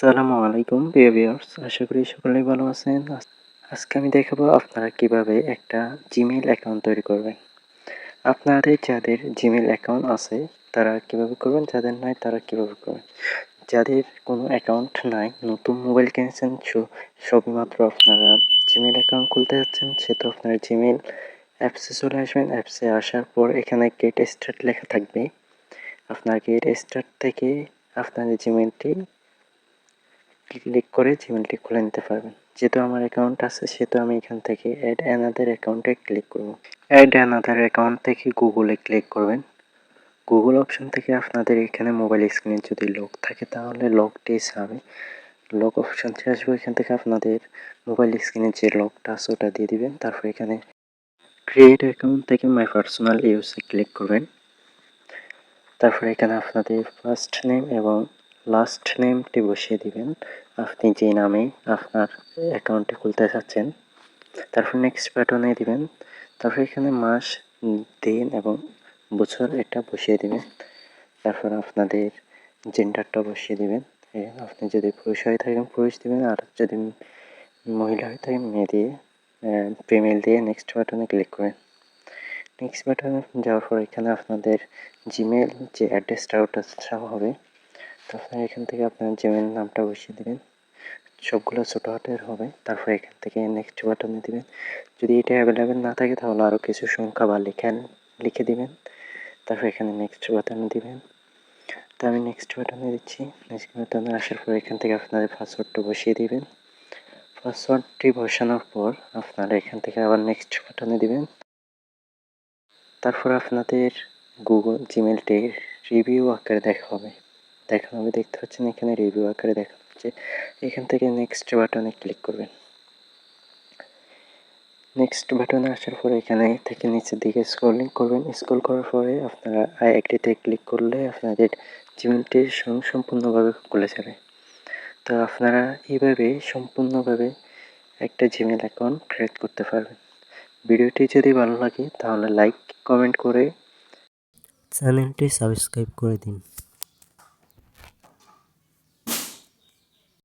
আসসালামু আলাইকুম প্রিয় ভিউয়ার্স, আশা করি সকলেই ভালো আছেন। আজকে আমি দেখাবো আপনারা কিভাবে একটা জিমেইল অ্যাকাউন্ট তৈরি করবেন। আপনাদের যাদের জিমেইল অ্যাকাউন্ট আছে তারা কিভাবে করবেন, যাদের নাই তারা কিভাবে করবেন। যাদের কোনো অ্যাকাউন্ট নাই, নতুন মোবাইল কিনেছেন, সবেমাত্র আপনারা জিমেইল অ্যাকাউন্ট খুলতে যাচ্ছেন, সেহেতু আপনারা জিমেইল অ্যাপসে চলে আসবেন। অ্যাপসে আসার পর এখানে গেট স্টার্ট লেখা থাকবে। আপনার গেট স্টার্ট থেকে আপনাদের জিমেইলটি ক্লিক করে জিমেইলটি খুলে নিতে পারবেন। যেহেতু আমার অ্যাকাউন্ট আছে সেহেতু আমি এখান থেকে অ্যাড অ্যানাদার অ্যাকাউন্টে ক্লিক করব। অ্যাড অ্যানাদার অ্যাকাউন্ট থেকে গুগলে ক্লিক করবেন। গুগল অপশন থেকে আপনাদের এখানে মোবাইল স্ক্রিনে যদি লক থাকে তাহলে লকটি যাবে। লক অপশনটি আসবে, এখান থেকে আপনাদের মোবাইল স্ক্রিনে যে লকটা আছে ওটা দিয়ে দিবেন। তারপর এখানে ক্রিয়েট অ্যাকাউন্ট থেকে মাই পার্সোনাল ইউজে ক্লিক করবেন। তারপর এখানে আপনাদের ফার্স্ট নেম এবং লাস্ট নেমটি বসিয়ে দিবেন, আপনি যে নামে আপনার অ্যাকাউন্টটি খুলতে চাচ্ছেন। তারপর নেক্সট বাটনে দিবেন। তারপর এখানে মাস, দিন এবং বছর এটা বসিয়ে দিবেন। তারপর আপনাদের জেন্ডারটা বসিয়ে দিবেন। আপনি যদি পুরুষ হয়ে থাকেন পুরুষ দিবেন, আর যদি মহিলা হয়ে থাকেন মেয়ে দিয়ে, ফিমেল দিয়ে নেক্সট বাটনে ক্লিক করেন। নেক্সট বাটনে যাওয়ার পর এখানে আপনাদের জিমেইল যে অ্যাড্রেসটা ওটা চাওয়া হবে। তো আপনারা এখান থেকে আপনার জিমেইল নামটা বসিয়ে দেবেন, সবগুলো ছোটো হাতের হবে। তারপর এখান থেকে নেক্সট বাটনে দিবেন। যদি এটা অ্যাভেলেবেল না থাকে তাহলে আরও কিছু সংখ্যা বা লিখে দিবেন। তারপর এখানে নেক্সট বাটনে দিবেন। তো আমি নেক্সট বাটনে দিচ্ছি। নেক্সট বাটনে আসার পর এখান থেকে আপনাদের পাসওয়ার্ডটা বসিয়ে দিবেন। পাসওয়ার্ডটি বসানোর পর আপনারা এখান থেকে আবার নেক্সট বাটনে দিবেন। তারপর আপনাদের গুগল জিমেইলটি রিভিউ আকারে দেখানো হবে। দেখতে পাচ্ছেন এখানে রিভিউ আকারে দেখানো হচ্ছে। এখান থেকে নেক্সট বাটনে ক্লিক করবেন। নেক্সট বাটনে আসার পরে এখানে থেকে নিচের দিকে স্ক্রলিং করবেন। স্ক্রল করার পরে আপনারা আই একটিতে ক্লিক করলে আপনাদের জিমেইলটি সম্পূর্ণভাবে খুলে যাবে। তো আপনারা এইভাবে সম্পূর্ণভাবে একটা জিমেইল অ্যাকাউন্ট ক্রিয়েট করতে পারবেন। ভিডিওটি যদি ভালো লাগে তাহলে লাইক কমেন্ট করে চ্যানেলটি সাবস্ক্রাইব করে দিন।